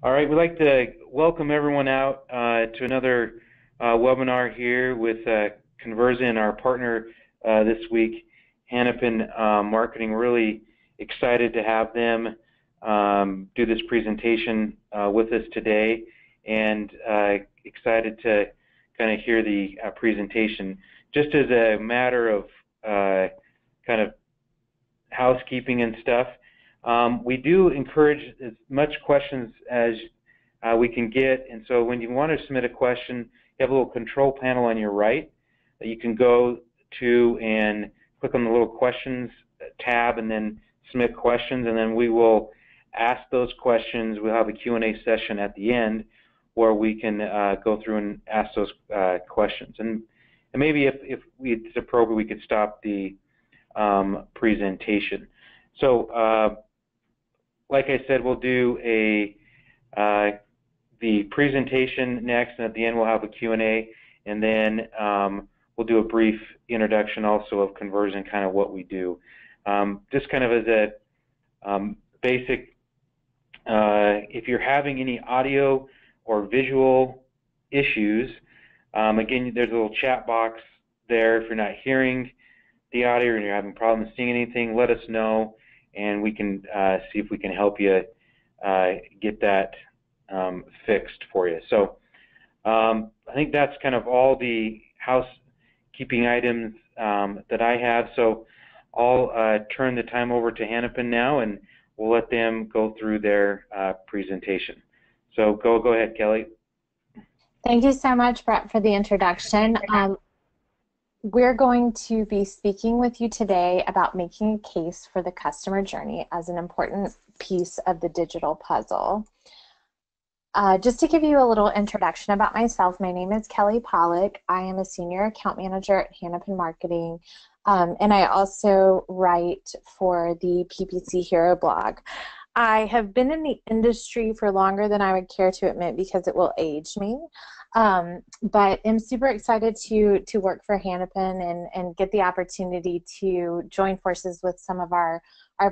All right, we'd like to welcome everyone out to another webinar here with Conversion, our partner this week, Hanapin Marketing. Really excited to have them do this presentation with us today, and excited to kind of hear the presentation. Just as a matter of kind of housekeeping and stuff, we do encourage as much questions as we can get, and so when you want to submit a question, you have a little control panel on your right that you can go to and click on the little questions tab and then submit questions, and then we will ask those questions. We'll have a Q&A session at the end where we can go through and ask those questions. And maybe if it's appropriate, we could stop the presentation. So like I said, we'll do the presentation next, and at the end we'll have a Q&A, and then we'll do a brief introduction also of Conversion, kind of what we do. Just kind of as a basic, if you're having any audio or visual issues, again, there's a little chat box there. If you're not hearing the audio and you're having problems seeing anything, let us know, and we can see if we can help you get that fixed for you. So I think that's kind of all the housekeeping items that I have. So I'll turn the time over to Hanapin now, and we'll let them go through their presentation. So go ahead, Kelly. Thank you so much, Brett, for the introduction. We're going to be speaking with you today about making a case for the customer journey as an important piece of the digital puzzle. Just to give you a little introduction about myself, my name is Kelly Pollock. I am a senior account manager at Hanapin Marketing, and I also write for the PPC Hero blog. I have been in the industry for longer than I would care to admit because it will age me, but I'm super excited to work for Hanapin and get the opportunity to join forces with some of our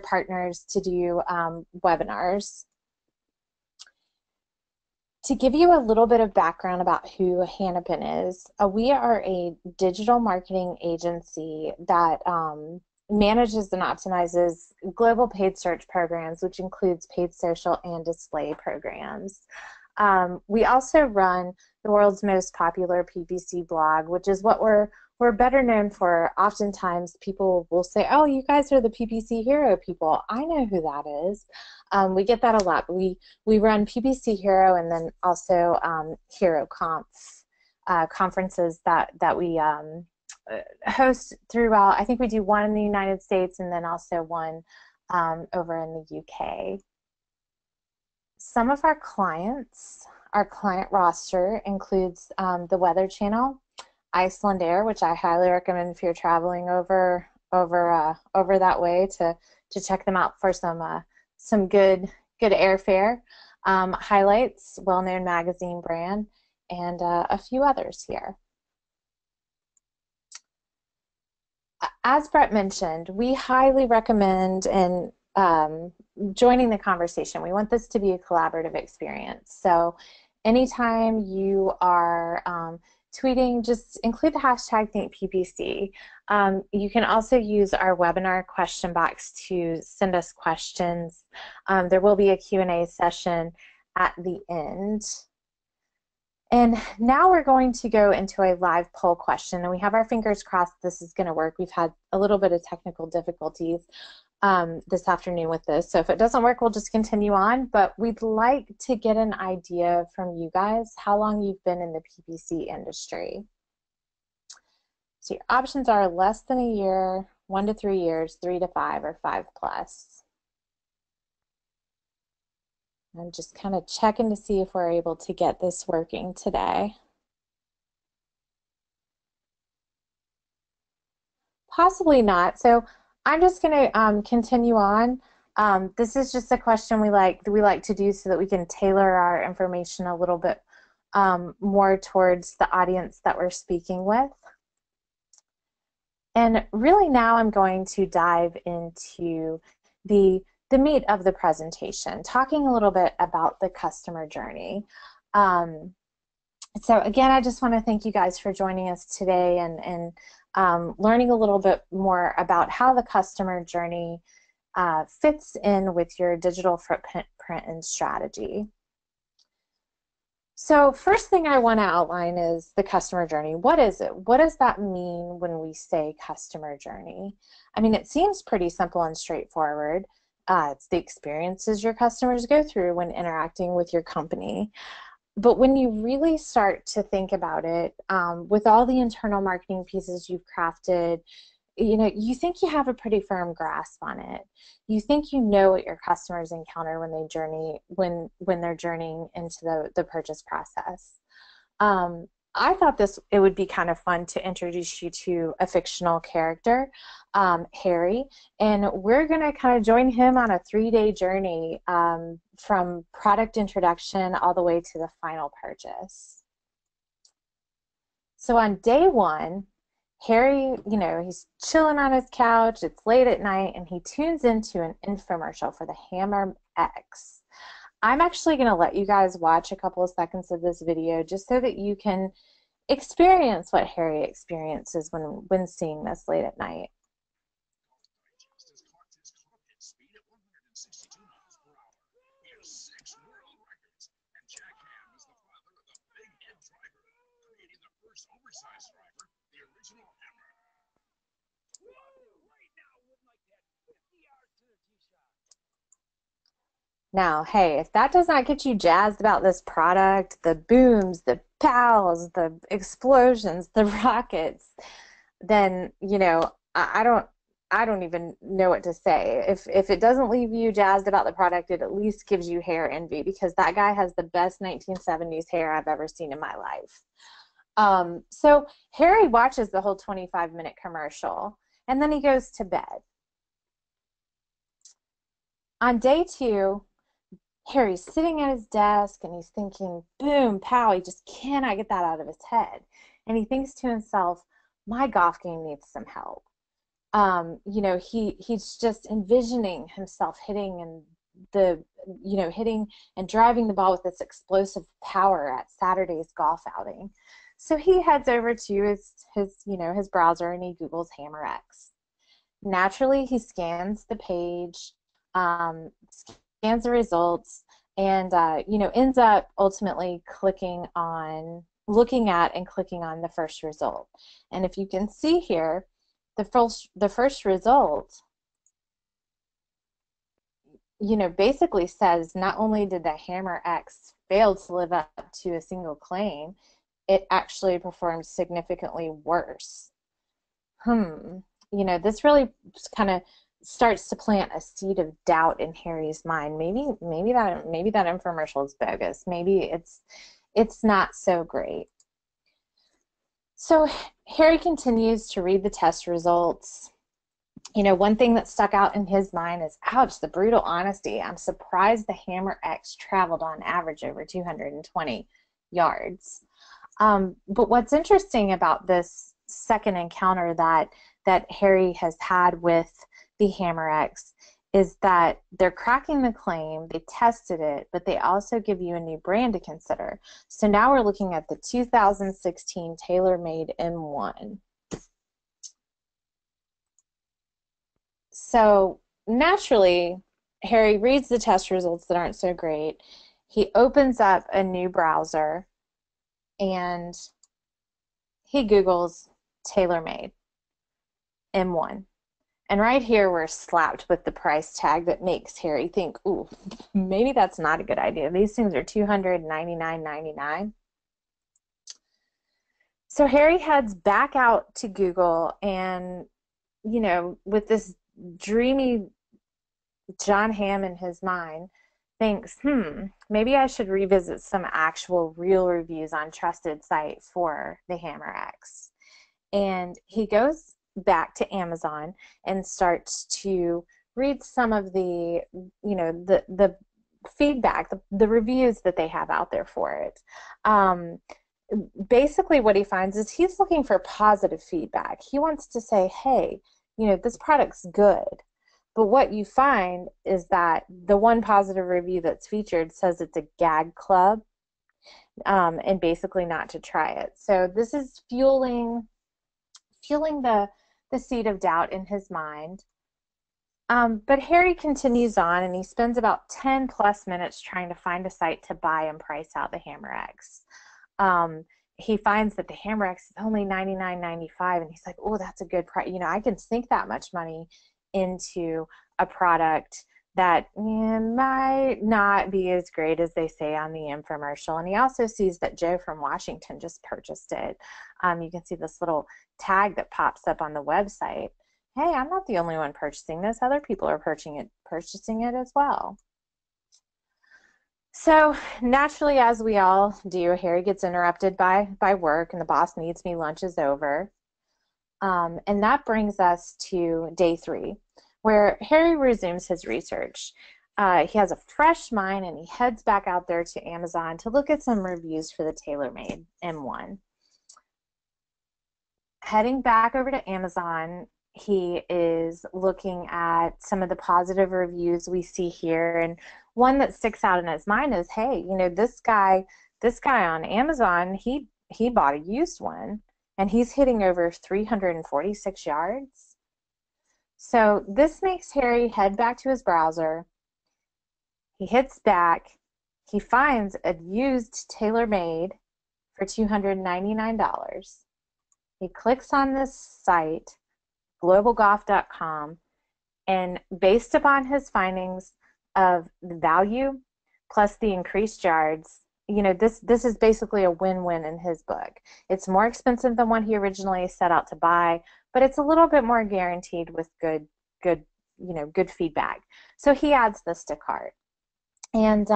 partners to do webinars. To give you a little bit of background about who Hanapin is, we are a digital marketing agency that manages and optimizes global paid search programs, which includes paid social and display programs. We also run the world's most popular PPC blog, which is what we're better known for. Oftentimes people will say, oh, you guys are the PPC Hero people. I know who that is. We get that a lot. We run PPC Hero and then also Hero conferences that we host throughout. I think we do one in the United States and then also one over in the UK. Some of our clients, our client roster includes the Weather Channel, Icelandair, which I highly recommend if you're traveling over that way to check them out for some good airfare. Highlights, well-known magazine brand, and a few others here. As Brett mentioned, we highly recommend joining the conversation. We want this to be a collaborative experience. So anytime you are tweeting, just include the hashtag ThinkPPC. You can also use our webinar question box to send us questions. There will be a Q&A session at the end. And now we're going to go into a live poll question, and we have our fingers crossed this is going to work. We've had a little bit of technical difficulties this afternoon with this, so if it doesn't work, we'll just continue on, but we'd like to get an idea from you guys how long you've been in the PPC industry. So your options are less than a year, 1 to 3 years, 3 to 5, or 5+. I'm just kind of checking to see if we're able to get this working today. Possibly not. So I'm just going to continue on. This is just a question we like to do so that we can tailor our information a little bit more towards the audience that we're speaking with. And really now I'm going to dive into the the meat of the presentation, talking a little bit about the customer journey. So again, I just want to thank you guys for joining us today and learning a little bit more about how the customer journey fits in with your digital footprint and strategy. So first thing I want to outline is the customer journey. What is it? What does that mean when we say customer journey? I mean, it seems pretty simple and straightforward. It's the experiences your customers go through when interacting with your company. But when you really start to think about it, with all the internal marketing pieces you've crafted, you think you have a pretty firm grasp on it. You think you know what your customers encounter when they're journeying into the purchase process. I thought it would be kind of fun to introduce you to a fictional character, Harry, and we're going to kind of join him on a 3-day journey from product introduction all the way to the final purchase. So on day 1, Harry, he's chilling on his couch, it's late at night, and he tunes into an infomercial for the Hammer X. I'm actually going to let you guys watch a couple of seconds of this video just so that you can experience what Harry experiences when seeing this late at night. Now, hey, if that does not get you jazzed about this product, the booms, the pows, the explosions, the rockets, then, I don't even know what to say. If it doesn't leave you jazzed about the product, it at least gives you hair envy, because that guy has the best 1970s hair I've ever seen in my life. So Harry watches the whole 25-minute commercial, and then he goes to bed. On day 2, Harry's sitting at his desk and he's thinking, boom, pow, he just cannot get that out of his head. And he thinks to himself, my golf game needs some help. He's just envisioning himself hitting and driving the ball with this explosive power at Saturday's golf outing. So he heads over to his browser and he Googles Hammer X. Naturally, he scans the page, scans the results, and ends up ultimately looking at and clicking on the first result. And if you can see here, the first result, basically says not only did the Hammer X fail to live up to a single claim, it actually performed significantly worse. This really kind of starts to plant a seed of doubt in Harry's mind. Maybe that infomercial is bogus. Maybe it's not so great. So Harry continues to read the test results. One thing that stuck out in his mind is, ouch, the brutal honesty. I'm surprised the Hammer X traveled on average over 220 yards. But what's interesting about this second encounter that Harry has had with the Hammer X is that they're cracking the claim, they tested it, but they also give you a new brand to consider. So now we're looking at the 2016 Taylormade M1. So naturally, Harry reads the test results that aren't so great. He opens up a new browser and he Googles Taylormade M1. And right here we're slapped with the price tag that makes Harry think, ooh, maybe that's not a good idea. These things are $299.99. So Harry heads back out to Google and, with this dreamy John Hamm in his mind, thinks, maybe I should revisit some actual real reviews on trusted sites for the Hammer X. And he goes back to Amazon and starts to read some of the feedback, the reviews that they have out there for it. Basically what he finds is he's looking for positive feedback. He wants to say, hey, this product's good. But what you find is that the one positive review that's featured says it's a gag club, and basically not to try it. So this is fueling the seed of doubt in his mind. But Harry continues on, and he spends about 10 plus minutes trying to find a site to buy and price out the Hammer X. He finds that the Hammer X is only $99.95, and he's like, oh, that's a good price. You know, I can sink that much money into a product that might not be as great as they say on the infomercial. And he also sees that Joe from Washington just purchased it. You can see this little tag that pops up on the website. Hey, I'm not the only one purchasing this. Other people are purchasing it as well. So naturally, as we all do, Harry gets interrupted by work, and the boss needs me, lunch is over. And that brings us to day 3, where Harry resumes his research. He has a fresh mind, and he heads back out there to Amazon to look at some reviews for the Taylormade M1. Heading back over to Amazon, he is looking at some of the positive reviews we see here, and one that sticks out in his mind is, hey, you know, this guy on Amazon, he bought a used one, and he's hitting over 346 yards. So this makes Harry head back to his browser. He hits back. He finds a used Taylormade for $299. He clicks on this site, globalgolf.com, and based upon his findings of the value plus the increased yards, you know, this is basically a win-win in his book. It's more expensive than what he originally set out to buy, but it's a little bit more guaranteed with good feedback. So he adds this to cart. And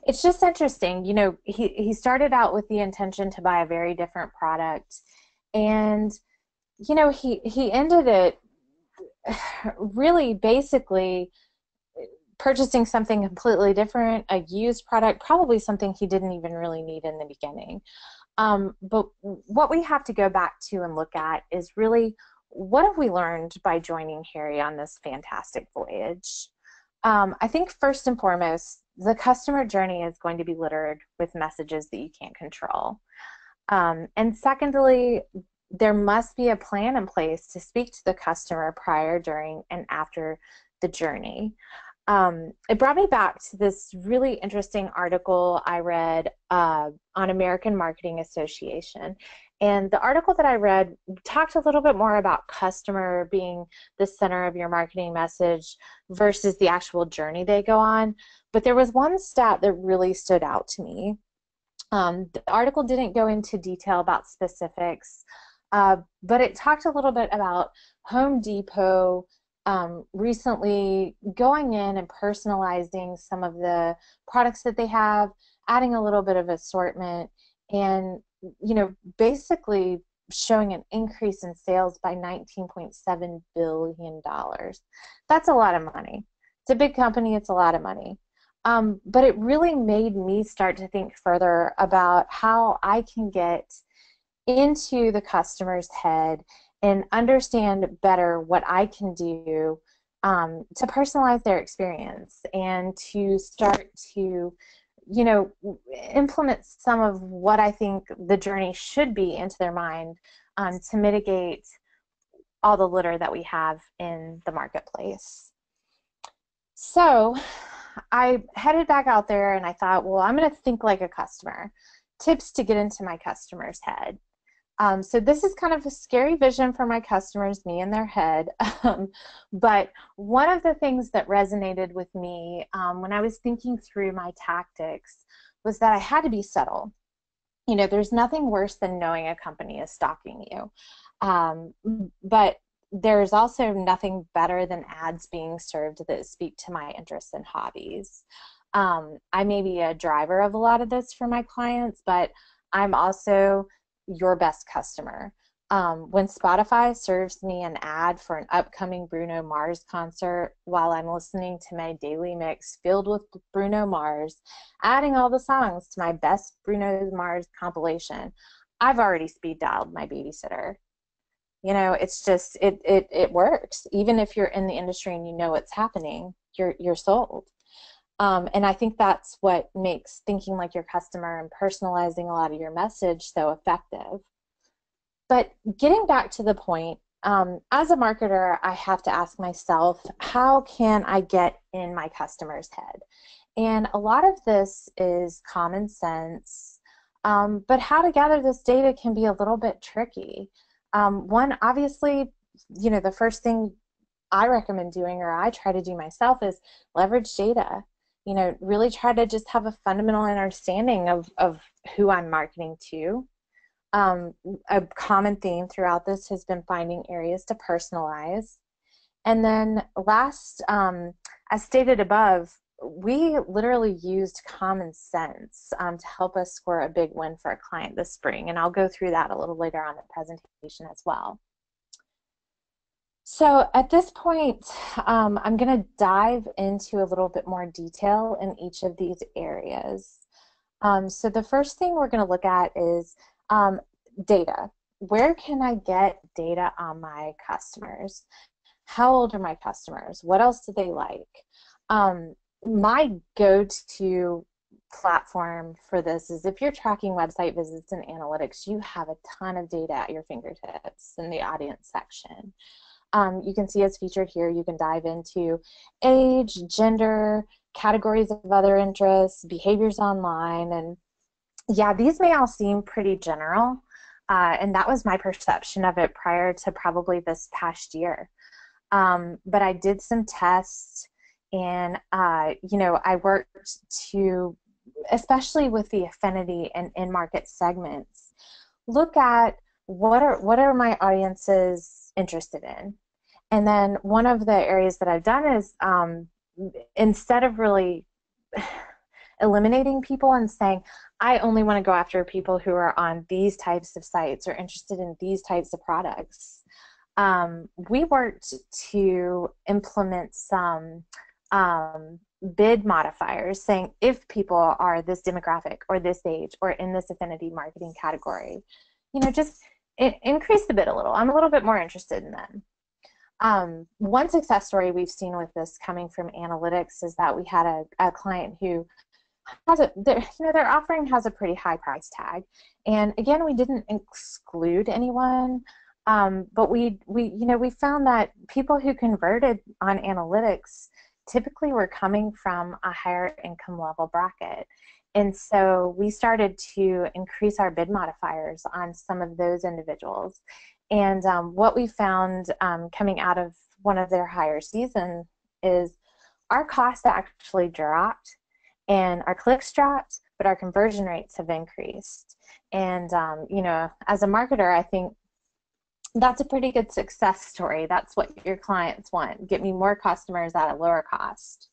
it's just interesting, you know, he started out with the intention to buy a very different product, and you know, he ended it really basically purchasing something completely different, a used product, probably something he didn't even really need in the beginning. But what we have to go back to and look at is really, what have we learned by joining Harry on this fantastic voyage? I think first and foremost, the customer journey is going to be littered with messages that you can't control. And secondly, there must be a plan in place to speak to the customer prior, during, and after the journey. It brought me back to this really interesting article I read on American Marketing Association. And the article that I read talked a little bit more about customer being the center of your marketing message versus the actual journey they go on. But there was one stat that really stood out to me. The article didn't go into detail about specifics, but it talked a little bit about Home Depot recently going in and personalizing some of the products that they have, adding a little bit of assortment, and you know, basically showing an increase in sales by $19.7 billion. That's a lot of money. It's a big company, it's a lot of money. But it really made me start to think further about how I can get into the customer's head and understand better what I can do to personalize their experience and to start to, you know, implement some of what I think the journey should be into their mind to mitigate all the litter that we have in the marketplace. So I headed back out there and I thought, well, I'm going to think like a customer. Tips to get into my customer's head. So this is kind of a scary vision for my customers, me in their head. But one of the things that resonated with me when I was thinking through my tactics was that I had to be subtle. You know, there's nothing worse than knowing a company is stalking you. But there's also nothing better than ads being served that speak to my interests and hobbies. I may be a driver of a lot of this for my clients, but I'm also your best customer. When Spotify serves me an ad for an upcoming Bruno Mars concert while I'm listening to my daily mix filled with Bruno Mars, adding all the songs to my best Bruno Mars compilation, I've already speed dialed my babysitter. You know, it's just it works. Even if you're in the industry and you know what's happening, you're sold. And I think that's what makes thinking like your customer and personalizing a lot of your message so effective. But getting back to the point, as a marketer, I have to ask myself, how can I get in my customer's head? And a lot of this is common sense, but how to gather this data can be a little bit tricky. One, obviously, you know, the first thing I recommend doing, or I try to do myself, is leverage data. You know, really try to just have a fundamental understanding of who I'm marketing to. A common theme throughout this has been finding areas to personalize. And then last, as stated above, we literally used common sense to help us score a big win for a client this spring. And I'll go through that a little later on in the presentation as well. So at this point, I'm going to dive into a little bit more detail in each of these areas. So the first thing we're going to look at is data. Where can I get data on my customers? How old are my customers? What else do they like? My go-to platform for this is if you're tracking website visits and analytics, you have a ton of data at your fingertips in the audience section. You can see as featured here, you can dive into age, gender, categories of other interests, behaviors online, and yeah, these may all seem pretty general, and that was my perception of it prior to probably this past year. But I did some tests, and you know, I worked to, especially with the affinity and in-market segments, look at what are my audiences interested in. And then one of the areas that I've done is instead of really eliminating people and saying, I only want to go after people who are on these types of sites or interested in these types of products, we worked to implement some bid modifiers saying if people are this demographic or this age or in this affinity marketing category, you know, just increase the bid a little. I'm a little bit more interested in them. One success story we've seen with this coming from analytics is that we had a client who has their offering has a pretty high price tag, and again, we didn't exclude anyone, but we found that people who converted on analytics typically were coming from a higher income level bracket. And so we started to increase our bid modifiers on some of those individuals. And what we found coming out of one of their higher season is our costs actually dropped and our clicks dropped, but our conversion rates have increased. And you know, as a marketer, I think that's a pretty good success story. That's what your clients want. Get me more customers at a lower cost.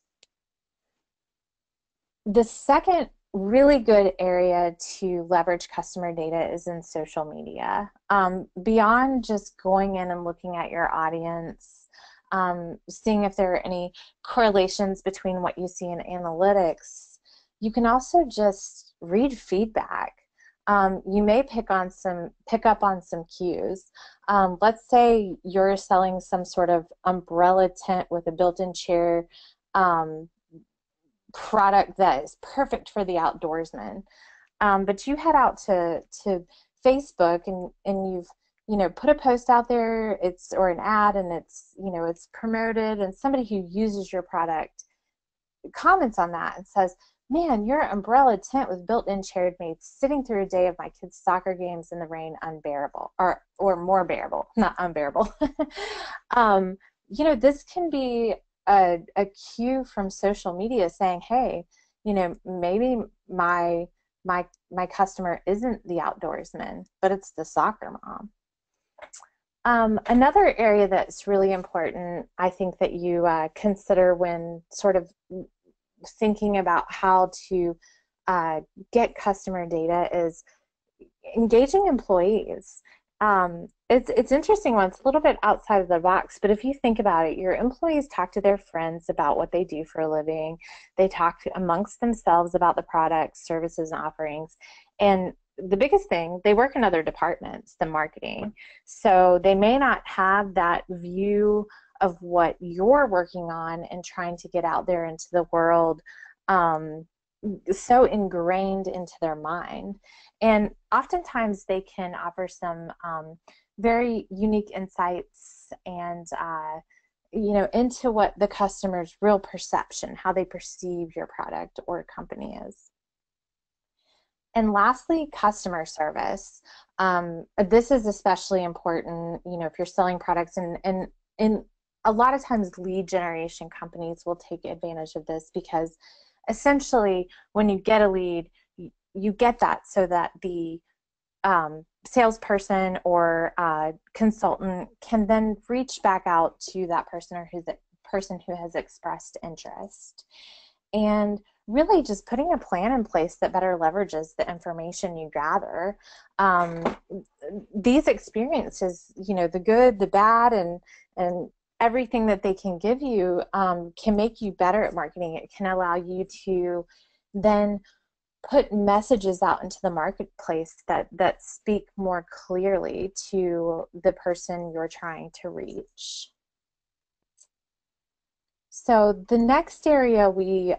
The second really good area to leverage customer data is in social media. Beyond just going in and looking at your audience, seeing if there are any correlations between what you see in analytics, you can also just read feedback. You may pick up on some cues. Let's say you're selling some sort of umbrella tent with a built-in chair product that is perfect for the outdoorsman, but you head out to Facebook and you've put a post out there, or an ad, and it's promoted, and somebody who uses your product comments on that and says, man, your umbrella tent with built-in chair made sitting through a day of my kids' soccer games in the rain unbearable, or more bearable, not unbearable. This can be a cue from social media saying, hey, maybe my customer isn't the outdoorsman, but it's the soccer mom. Another area that's really important, I think, that you consider when sort of thinking about how to get customer data is engaging employees. It's interesting one. It's a little bit outside of the box, but if you think about it, your employees talk to their friends about what they do for a living. They talk amongst themselves about the products, services, and offerings. And the biggest thing, they work in other departments than marketing. So they may not have that view of what you're working on and trying to get out there into the world so ingrained into their mind. And oftentimes they can offer some very unique insights and into what the customer's real perception, how they perceive your product or company is. And lastly, customer service. This is especially important, if you're selling products, and a lot of times lead generation companies will take advantage of this, because essentially when you get a lead, you get that so that the salesperson or consultant can then reach back out to that person or person who has expressed interest. And really just putting a plan in place that better leverages the information you gather. These experiences, the good, the bad, and everything that they can give you can make you better at marketing. It can allow you to then put messages out into the marketplace that speak more clearly to the person you're trying to reach. So the next area we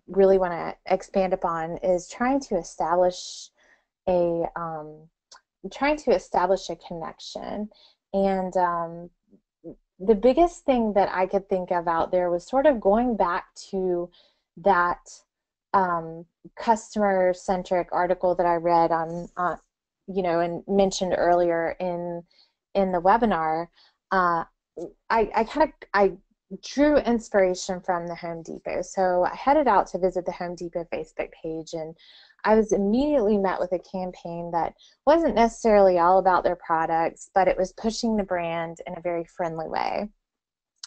really want to expand upon is trying to establish a connection. And the biggest thing that I could think of out there was sort of going back to that customer-centric article that I read on and mentioned earlier in the webinar. I drew inspiration from the Home Depot. So I headed out to visit the Home Depot Facebook page, and I was immediately met with a campaign that wasn't necessarily all about their products, but it was pushing the brand in a very friendly way.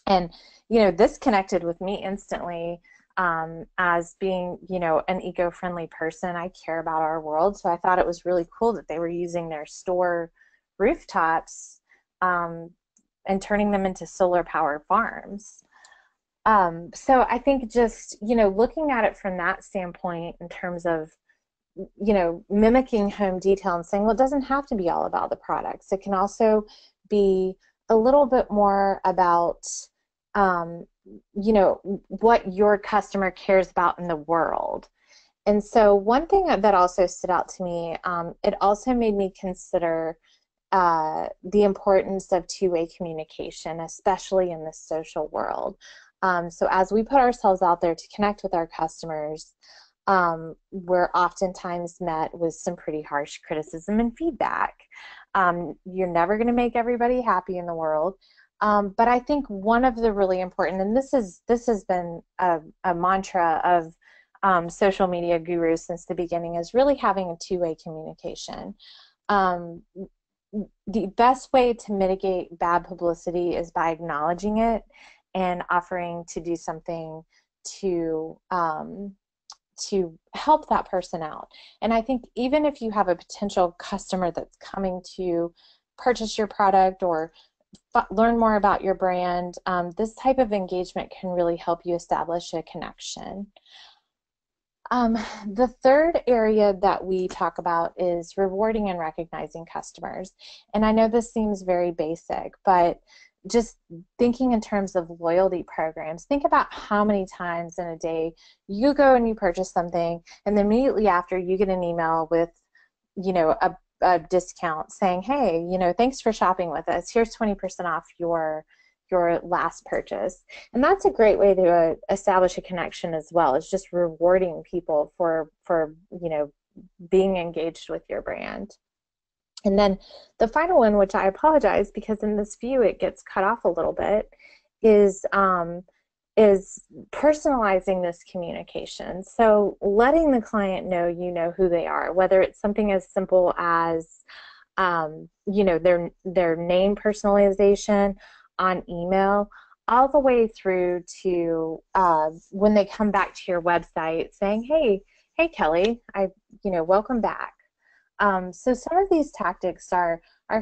And this connected with me instantly. As being, an eco-friendly person, I care about our world, so I thought it was really cool that they were using their store rooftops and turning them into solar-powered farms. So I think just, looking at it from that standpoint in terms of, mimicking Home Detail and saying, well, it doesn't have to be all about the products. It can also be a little bit more about what your customer cares about in the world. And so one thing that also stood out to me, it also made me consider the importance of two-way communication, especially in the social world. So as we put ourselves out there to connect with our customers, we're oftentimes met with some pretty harsh criticism and feedback. You're never going to make everybody happy in the world. But I think one of the really important, and this has been a mantra of social media gurus since the beginning, is really having a two-way communication. The best way to mitigate bad publicity is by acknowledging it and offering to do something to help that person out. And I think even if you have a potential customer that's coming to purchase your product or learn more about your brand, this type of engagement can really help you establish a connection. The third area that we talk about is rewarding and recognizing customers. And I know this seems very basic, but just thinking in terms of loyalty programs, think about how many times in a day you go and you purchase something, and then immediately after you get an email with, a discount saying, hey, thanks for shopping with us. Here's 20% off your last purchase. And that's a great way to establish a connection as well. It's just rewarding people for being engaged with your brand. And then the final one, which I apologize because in this view it gets cut off a little bit, is personalizing this communication. So letting the client know you know who they are, whether it's something as simple as their name personalization on email, all the way through to when they come back to your website saying, hey Kelly, welcome back. So some of these tactics are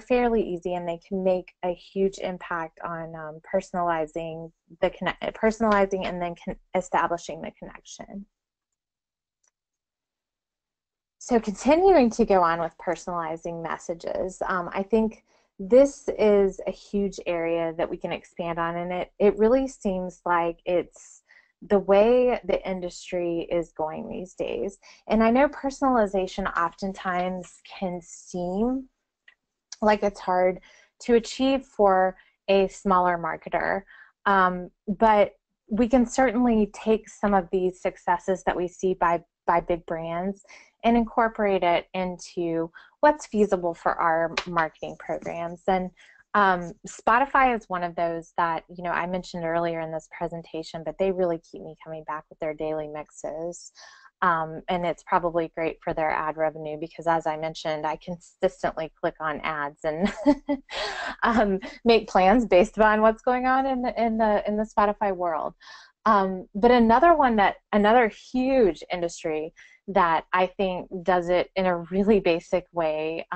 fairly easy, and they can make a huge impact on personalizing and then establishing the connection. So continuing to go on with personalizing messages, I think this is a huge area that we can expand on, and it really seems like it's the way the industry is going these days. And I know personalization oftentimes can seem like it's hard to achieve for a smaller marketer, but we can certainly take some of these successes that we see by big brands and incorporate it into what's feasible for our marketing programs. And Spotify is one of those that, you know, I mentioned earlier in this presentation, but they really keep me coming back with their daily mixes. And it's probably great for their ad revenue because, as I mentioned, I consistently click on ads and make plans based on what's going on in the Spotify world. But another huge industry that I think does it in a really basic way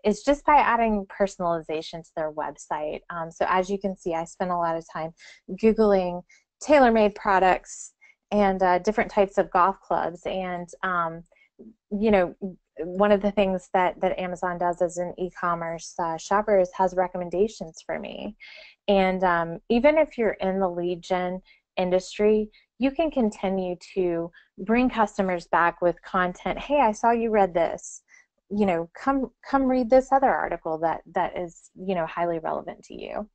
is just by adding personalization to their website. So as you can see, I spend a lot of time Googling tailor-made products and different types of golf clubs. And, you know, one of the things that Amazon does as an e-commerce shopper is has recommendations for me. And even if you're in the lead gen industry, you can continue to bring customers back with content. Hey, I saw you read this. You know, come read this other article that is, you know, highly relevant to you.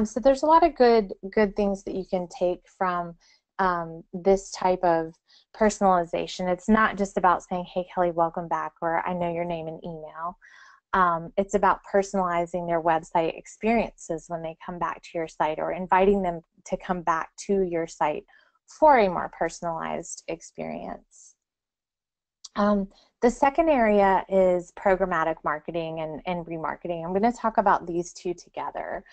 So there's a lot of good things that you can take from this type of personalization. It's not just about saying, hey, Kelly, welcome back, or I know your name and email. It's about personalizing their website experiences when they come back to your site, or inviting them to come back to your site for a more personalized experience. The second area is programmatic marketing and remarketing. I'm going to talk about these two together.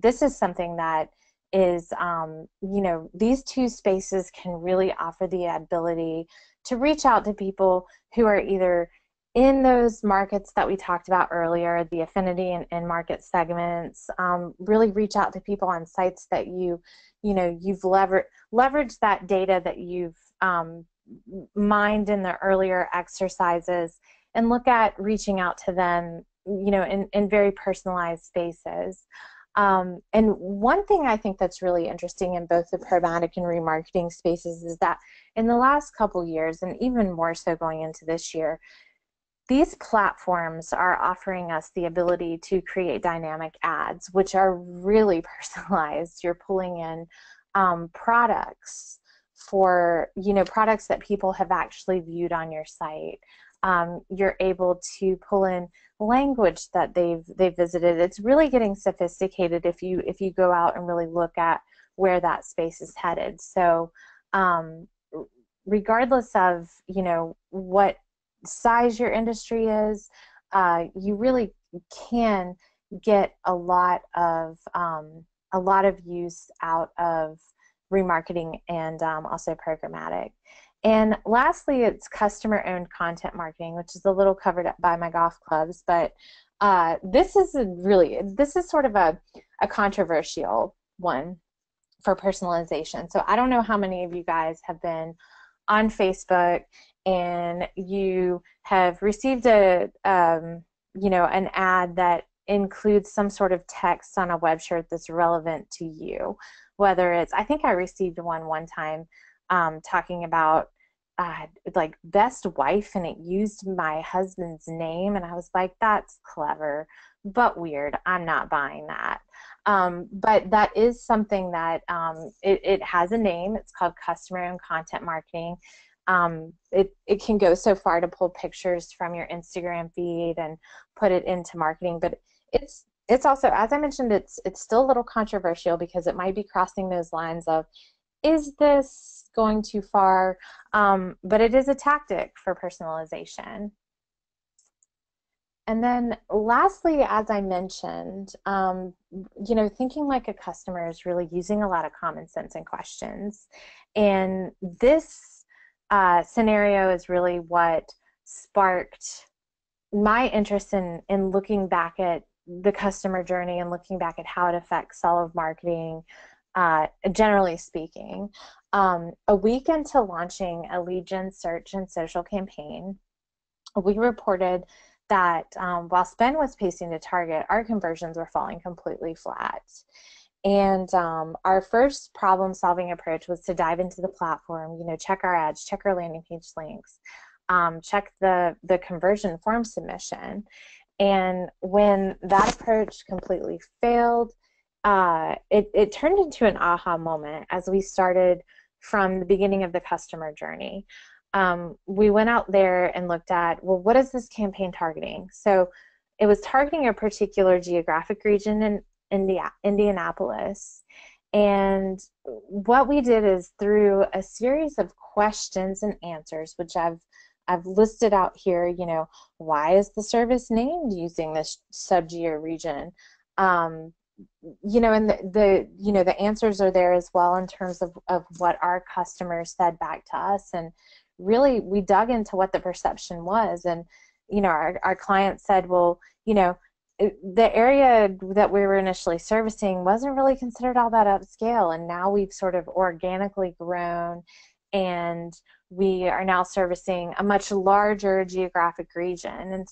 This is something that is, you know, these two spaces can really offer the ability to reach out to people who are either in those markets that we talked about earlier, the affinity and market segments, really reach out to people on sites that you've leveraged that data that you've mined in the earlier exercises, and look at reaching out to them, you know, in very personalized spaces. And one thing I think that's really interesting in both the programmatic and remarketing spaces is that in the last couple years, and even more so going into this year, these platforms are offering us the ability to create dynamic ads, which are really personalized. You're pulling in products for, you know, products that people have actually viewed on your site. You're able to pull in language that they've visited. It's really getting sophisticated if you go out and really look at where that space is headed. So regardless of, you know, what size your industry is, you really can get a lot of use out of remarketing and also programmatic. And lastly, it's customer-owned content marketing, which is a little covered up by my golf clubs, but this is sort of a controversial one for personalization. So I don't know how many of you guys have been on Facebook and you have received an ad that includes some sort of text on a web shirt that's relevant to you. Whether it's, I think I received one time talking about like best wife, and it used my husband's name, and I was like, that's clever but weird. I'm not buying that. But that is something that it has a name. It's called customer-owned content marketing. It can go so far to pull pictures from your Instagram feed and put it into marketing, but it's also, as I mentioned, it's still a little controversial because it might be crossing those lines of, is this going too far? But it is a tactic for personalization. And then lastly, as I mentioned, thinking like a customer is really using a lot of common sense and questions. And this scenario is really what sparked my interest in looking back at the customer journey and looking back at how it affects all of marketing, generally speaking. A week into launching a lead gen search and social campaign, we reported that while spend was pacing to target, our conversions were falling completely flat. And our first problem-solving approach was to dive into the platform, check our ads, check our landing page links, check the conversion form submission. And when that approach completely failed, it turned into an aha moment as we started from the beginning of the customer journey. We went out there and looked at, well, what is this campaign targeting? So it was targeting a particular geographic region in Indianapolis. And what we did is through a series of questions and answers, which I've listed out here, why is the service named using this sub-geo region? And the answers are there as well in terms of what our customers said back to us. And really, we dug into what the perception was. And, our client said, well, the area that we were initially servicing wasn't really considered all that upscale. And now we've sort of organically grown, and we are now servicing a much larger geographic region. And,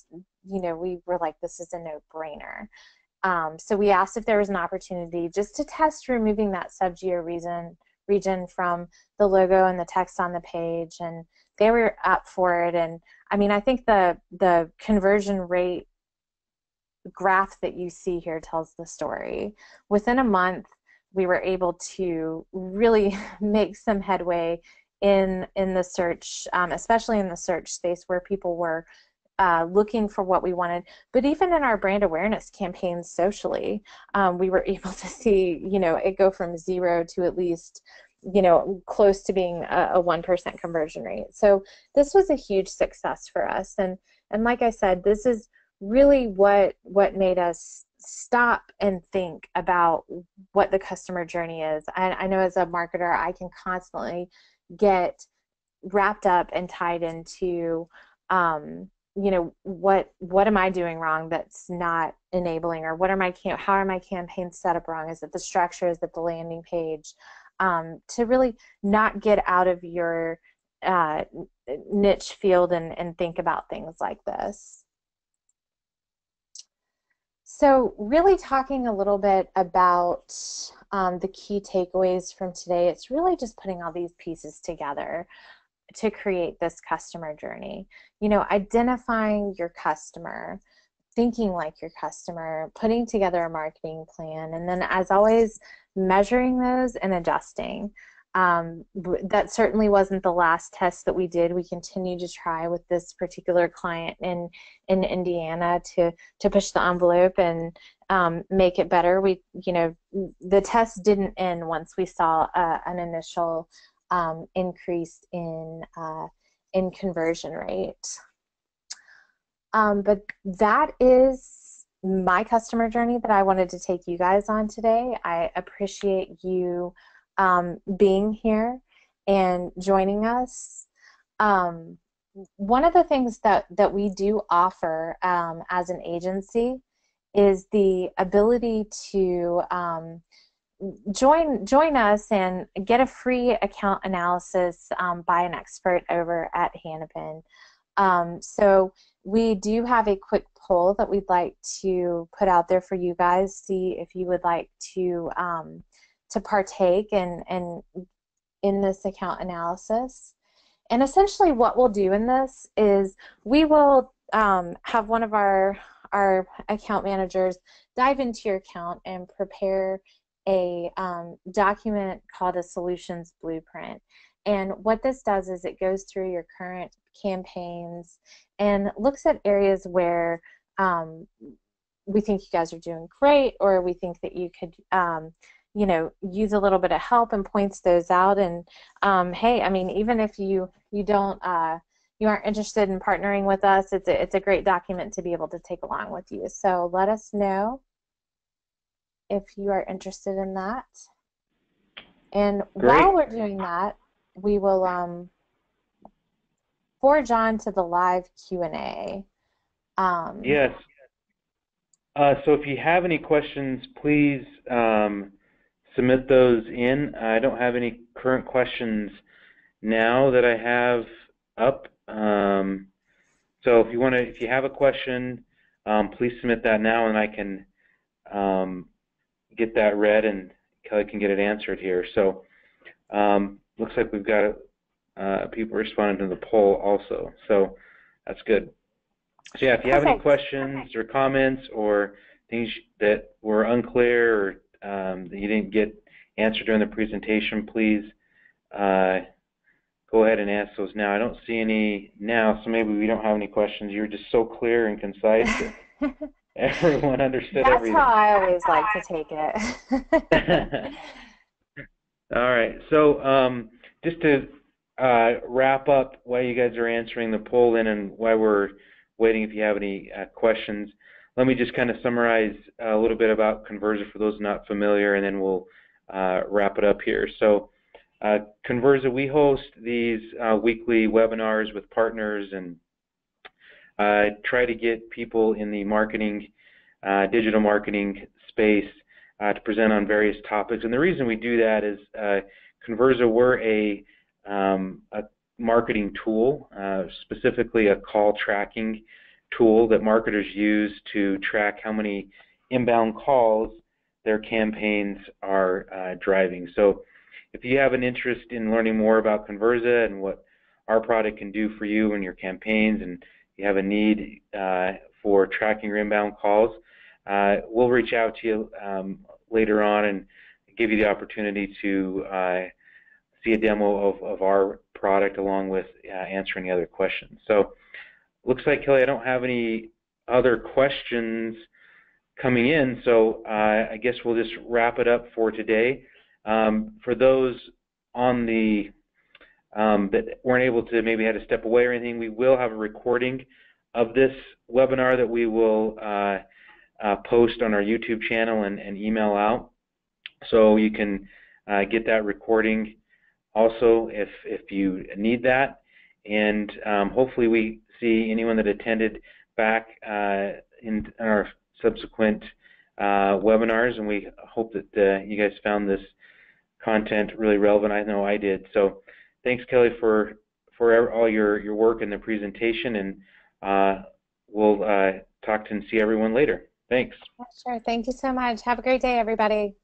we were like, this is a no-brainer. So we asked if there was an opportunity just to test removing that sub-geo region from the logo and the text on the page, and they were up for it. And I mean, I think the conversion rate graph that you see here tells the story. Within a month, we were able to really make some headway in the search, especially in the search space where people were looking for what we wanted. But even in our brand awareness campaigns socially, we were able to see, it go from 0 to at least, close to being a 1% conversion rate. So this was a huge success for us. And like I said, this is really what made us stop and think about what the customer journey is. I know as a marketer, I can constantly get wrapped up and tied into what am I doing wrong that's not enabling, or how are my campaigns set up wrong? Is it the structure? Is it the landing page? To really not get out of your niche field and think about things like this. So really talking a little bit about the key takeaways from today, it's really just putting all these pieces together to create this customer journey. Identifying your customer, thinking like your customer, putting together a marketing plan, and then as always, measuring those and adjusting. That certainly wasn't the last test that we did. We continue to try with this particular client in Indiana to push the envelope and make it better. The test didn't end once we saw an initial increase in conversion rate. But that is my customer journey that I wanted to take you guys on today. I appreciate you being here and joining us. One of the things that we do offer as an agency is the ability to join us and get a free account analysis by an expert over at Hanapin. So we do have a quick poll that we'd like to put out there for you guys, see if you would like to partake in this account analysis. And essentially what we'll do in this is we will have one of our account managers dive into your account and prepare a document called a solutions blueprint. And what this does is it goes through your current campaigns and looks at areas where we think you guys are doing great, or we think that you could use a little bit of help, and points those out. And hey, I mean, even if you don't you aren't interested in partnering with us, it's a great document to be able to take along with you. So let us know if you are interested in that. And Great. while we're doing that, we will forge on to the live Q&A. Yes. So if you have any questions, please submit those in. I don't have any current questions now that I have up. So So if you have a question, please submit that now, and I can get that read, and Kelly can get it answered here. So looks like we've got people responding to the poll also, so that's good. So yeah, if you have any questions or comments or things that were unclear or that you didn't get answered during the presentation, please go ahead and ask those now. I don't see any now, so maybe we don't have any questions. You were just so clear and concise that everyone understood everything. That's how I always like to take it. All right, so just to wrap up while you guys are answering the poll in and while we're waiting, if you have any questions, let me just kind of summarize a little bit about Conversa for those not familiar, and then we'll wrap it up here. So Conversa, we host these weekly webinars with partners and try to get people in the marketing, digital marketing space to present on various topics. And the reason we do that is Conversa, we're a marketing tool, specifically a call tracking tool that marketers use to track how many inbound calls their campaigns are driving. So if you have an interest in learning more about Conversa and what our product can do for you and your campaigns, and you have a need for tracking your inbound calls, we'll reach out to you later on and give you the opportunity to see a demo of our product along with answering other questions. So looks like, Kelly, I don't have any other questions coming in, so I guess we'll just wrap it up for today. For those on the that weren't able to, maybe had to step away or anything, we will have a recording of this webinar that we will post on our YouTube channel and email out. So you can get that recording also if you need that. And hopefully we see anyone that attended back in our subsequent webinars, and we hope that you guys found this content really relevant. I know I did. So thanks, Kelly, for all your work in the presentation, and we'll talk to and see everyone later. Thanks. Sure. Thank you so much. Have a great day, everybody.